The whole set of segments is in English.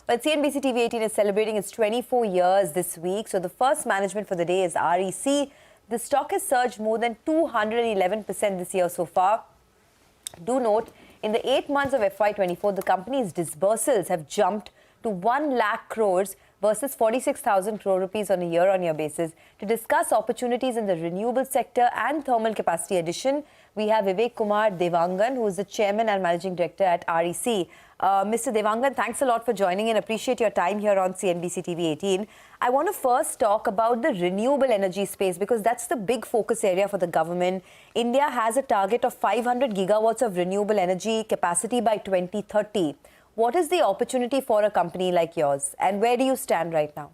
Well, CNBC TV 18 is celebrating its 24 years this week. So the first management for the day is REC. The stock has surged more than 211% this year so far. Do note, in the 8 months of FY24, the company's disbursals have jumped to 1 lakh crores versus 46,000 crore rupees on a year-on-year basis. To discuss opportunities in the renewable sector and thermal capacity addition, we have Vivek Kumar Dewangan, who is the chairman and managing director at REC. Mr. Dewangan, thanks a lot for joining in. Appreciate your time here on CNBC TV 18. I want to first talk about the renewable energy space because that's the big focus area for the government. India has a target of 500 gigawatts of renewable energy capacity by 2030. What is the opportunity for a company like yours, and where do you stand right now?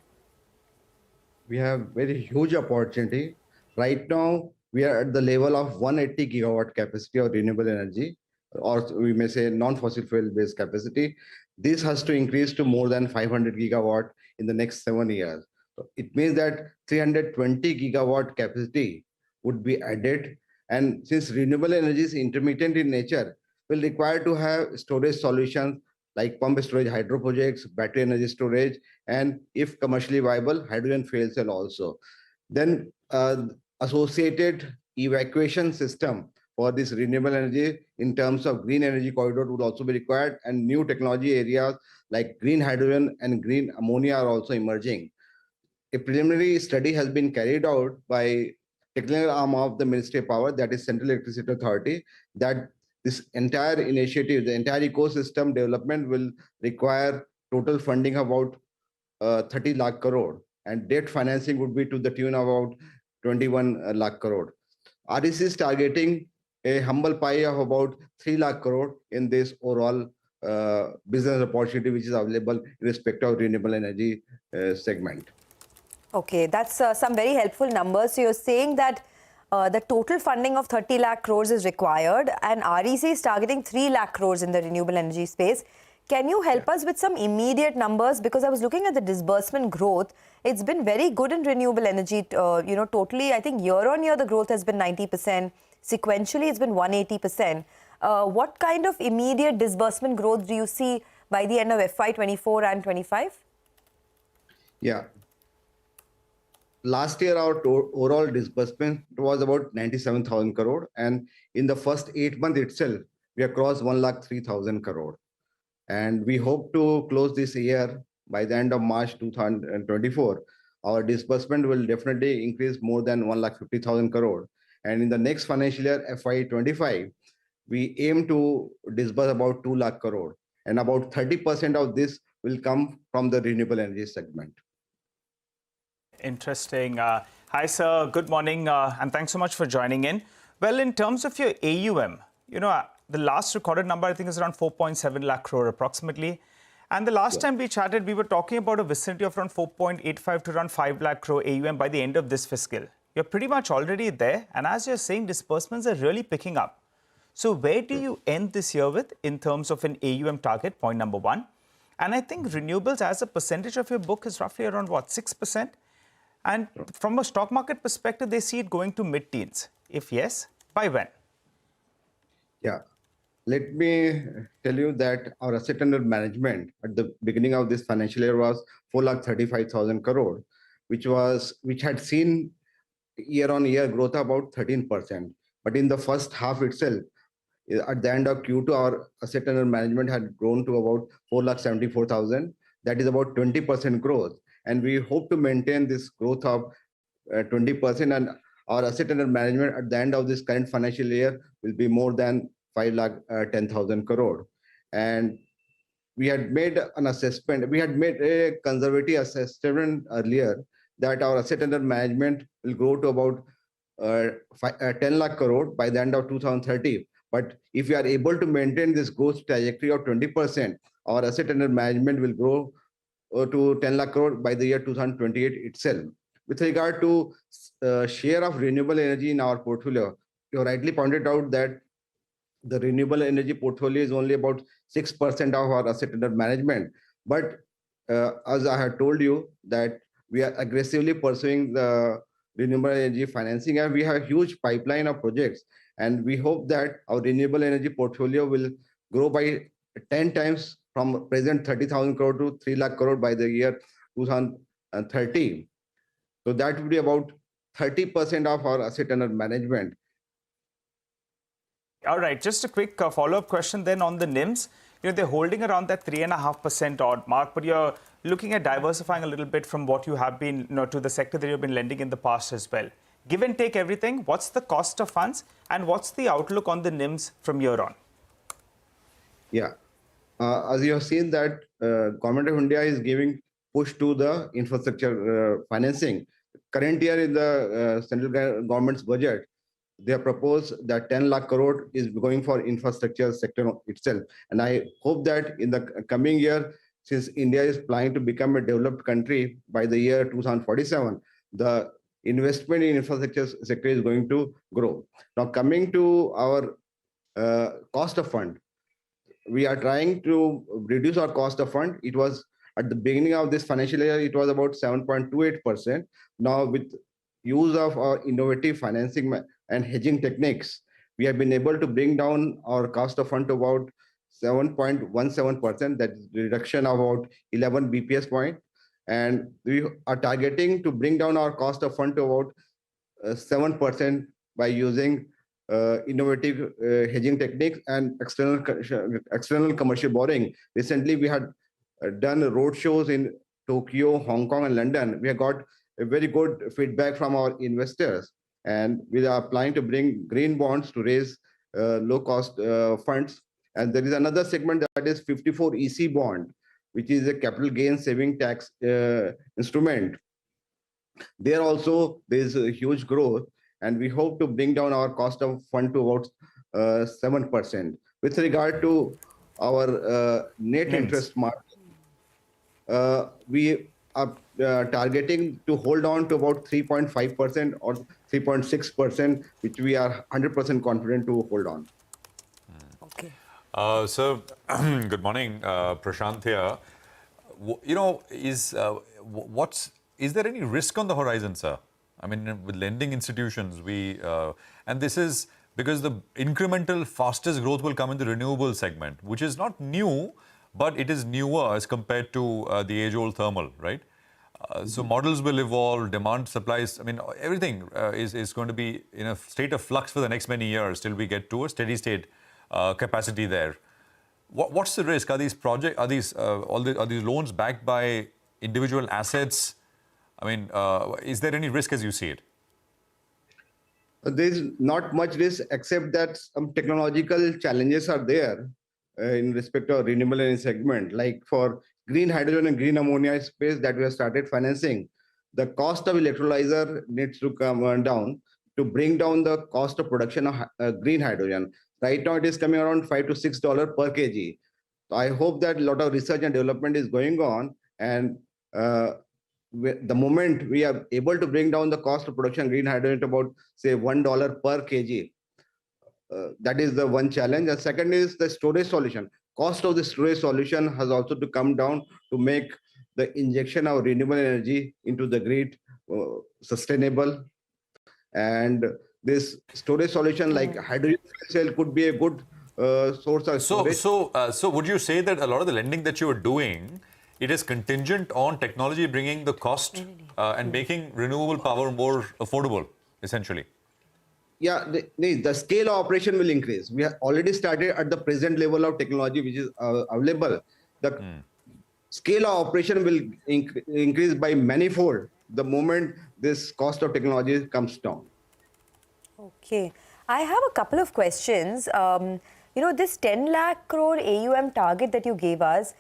We have very huge opportunity. Right now, we are at the level of 180 gigawatt capacity of renewable energy, or we may say non-fossil fuel-based capacity. This has to increase to more than 500 gigawatt in the next 7 years. So it means that 320 gigawatt capacity would be added. And since renewable energy is intermittent in nature, will require to have storage solutions like pump storage hydro projects, battery energy storage, and if commercially viable, hydrogen fuel cell also. Then associated evacuation system for this renewable energy in terms of green energy corridor would also be required, and new technology areas like green hydrogen and green ammonia are also emerging. A preliminary study has been carried out by technical arm of the Ministry of Power, that is Central Electricity Authority, that this entire initiative, the entire ecosystem development will require total funding of about 30 lakh crore, and debt financing would be to the tune of about 21 lakh crore. REC is targeting a humble pie of about 3 lakh crore in this overall business opportunity which is available in respect of renewable energy segment. Okay, that's some very helpful numbers. So you're saying that the total funding of 30 lakh crores is required, and REC is targeting 3 lakh crores in the renewable energy space. Can you help us with some immediate numbers? Because I was looking at the disbursement growth. It's been very good in renewable energy. Totally, I think year on year, the growth has been 90%. Sequentially, it's been 180%. What kind of immediate disbursement growth do you see by the end of FY24 and 25? Yeah. Last year, our overall disbursement was about 97,000 crore. And in the first 8 months itself, we have crossed 1,03,000 crore. And we hope to close this year by the end of March 2024. Our disbursement will definitely increase more than 1,50,000 crore. And in the next financial year, FY25, we aim to disburse about 2 lakh crore. And about 30% of this will come from the renewable energy segment. Interesting. Hi, sir. Good morning, and thanks so much for joining in. Well, in terms of your AUM, the last recorded number, I think, is around 4.7 lakh crore approximately. And the last time we chatted, we were talking about a vicinity of around 4.85 to around 5 lakh crore AUM by the end of this fiscal. You're pretty much already there. And as you're saying, disbursements are really picking up. So where do you end this year with in terms of an AUM target, point number one? And I think renewables as a percentage of your book is roughly around, what, 6%? And from a stock market perspective, they see it going to mid-teens. If yes, by when? Yeah. Let me tell you that our asset under management at the beginning of this financial year was 4,35,000 crore, which had seen year-on-year growth about 13%. But in the first half itself, at the end of Q2, our asset under management had grown to about 4,74,000. That is about 20% growth. And we hope to maintain this growth of 20%, and our asset under management at the end of this current financial year will be more than 5,10,000 crore. And we had made an assessment, we had made a conservative assessment earlier that our asset under management will grow to about 10 lakh crore by the end of 2030. But if we are able to maintain this growth trajectory of 20%, our asset under management will grow to 10 lakh crore by the year 2028 itself. With regard to share of renewable energy in our portfolio, you rightly pointed out that the renewable energy portfolio is only about 6% of our asset under management. But as I had told you, that we are aggressively pursuing the renewable energy financing, and we have a huge pipeline of projects. And we hope that our renewable energy portfolio will grow by 10 times from present 30,000 crore to 3 lakh crore by the year 2030. So that would be about 30% of our asset under management. All right, just a quick follow-up question then on the NIMs. They're holding around that 3.5% odd mark, but you're looking at diversifying a little bit from what you have been, to the sector that you've been lending in the past as well. Give and take everything, what's the cost of funds and what's the outlook on the NIMs from here on? Yeah, as you have seen that Government of India is giving push to the infrastructure financing. Current year in the central government's budget, they have proposed that 10 lakh crore is going for infrastructure sector itself. And I hope that in the coming year, since India is planning to become a developed country by the year 2047, the investment in infrastructure sector is going to grow. Now, coming to our cost of fund, we are trying to reduce our cost of fund. It was at the beginning of this financial year, it was about 7.28%. Now, with use of our innovative financing and hedging techniques, we have been able to bring down our cost of fund to about 7.17%. That is reduction of about 11 BPS point. And we are targeting to bring down our cost of fund to about 7% by using innovative hedging techniques and external commercial borrowing. Recently, we had done road shows in Tokyo, Hong Kong, and London. We have got a very good feedback from our investors, and we are planning to bring green bonds to raise low-cost funds. And there is another segment that is 54 EC bond, which is a capital gain saving tax instrument. There also, there is a huge growth, and we hope to bring down our cost of fund to about 7%. With regard to our net interest margin, we are targeting to hold on to about 3.5% or 3.6%, which we are 100% confident to hold on. Okay. Sir, good morning, Prashant here. Is there any risk on the horizon, sir? I mean, with lending institutions, and this is because the incremental fastest growth will come in the renewable segment, which is not new, but it is newer as compared to the age-old thermal, right? So models will evolve, demand, supplies, I mean, everything is going to be in a state of flux for the next many years till we get to a steady state capacity there. What's the risk? Are these loans backed by individual assets? I mean, is there any risk as you see it? There's not much risk except that some technological challenges are there in respect to renewable energy segment. Like for green hydrogen and green ammonia space that we have started financing, the cost of electrolyzer needs to come down to bring down the cost of production of green hydrogen. Right now, it is coming around $5 to $6 per kg. So I hope that a lot of research and development is going on, and the moment we are able to bring down the cost of production green hydrogen to about, say, $1 per kg, that is the one challenge. And second is the storage solution. Cost of the storage solution has also to come down to make the injection of renewable energy into the grid sustainable. And this storage solution like hydrogen cell could be a good source of storage. So would you say that a lot of the lending that you are doing, it is contingent on technology bringing the cost and making renewable power more affordable, essentially? Yeah, the scale of operation will increase. We have already started at the present level of technology which is available. The scale of operation will increase by manifold the moment this cost of technology comes down. Okay. I have a couple of questions. This 10 lakh crore AUM target that you gave us,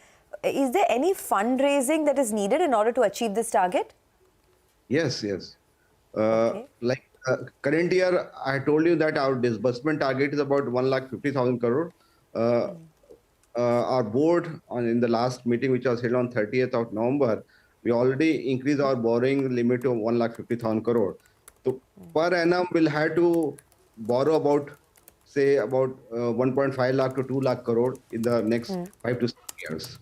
is there any fundraising that is needed in order to achieve this target? Yes. Okay. Current year, I told you that our disbursement target is about 1,50,000 crore. Our board, in the last meeting, which was held on 30th of November, we already increased our borrowing limit to 1,50,000 crore. So per annum, we'll have to borrow about 1.5 lakh to 2 lakh crore in the next 5 to 6 years.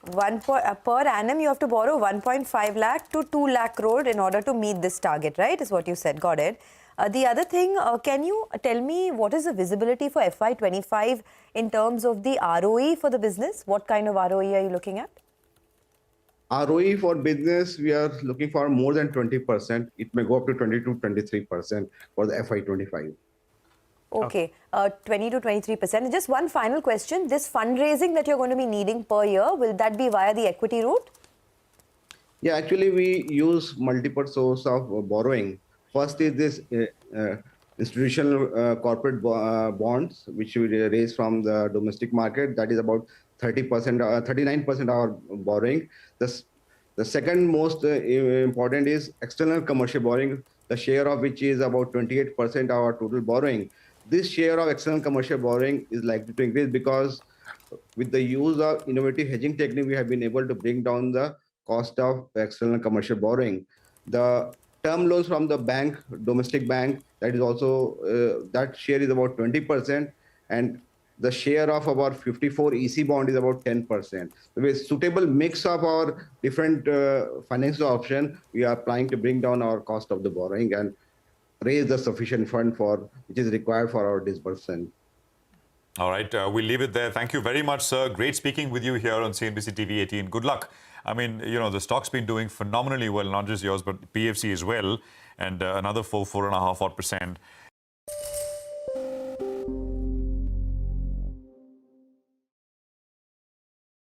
Per annum, you have to borrow 1.5 lakh to 2 lakh crore in order to meet this target, right? Is what you said. Got it. The other thing, can you tell me what is the visibility for FY25 in terms of the ROE for the business? What kind of ROE are you looking at? ROE for business, we are looking for more than 20%. It may go up to 20 to 23% for the FY25. Okay, 20 to 23%. Just one final question. This fundraising that you're going to be needing per year, will that be via the equity route? Yeah, actually, we use multiple sources of borrowing. First is this institutional corporate bonds, which we raise from the domestic market. That is about 30%, 39% of our borrowing. The second most important is external commercial borrowing, the share of which is about 28% of our total borrowing. This share of external commercial borrowing is likely to increase because with the use of innovative hedging technique, we have been able to bring down the cost of external commercial borrowing. The term loans from the bank, domestic bank, that is also, that share is about 20%, and the share of about 54 EC bond is about 10%. With suitable mix of our different financial option, we are planning to bring down our cost of the borrowing and raise the sufficient fund for which is required for our disbursement. All right, we'll leave it there. Thank you very much, sir. Great speaking with you here on CNBC TV 18. Good luck. I mean, you know, the stock's been doing phenomenally well, not just yours, but PFC as well, and another 4.5% odd.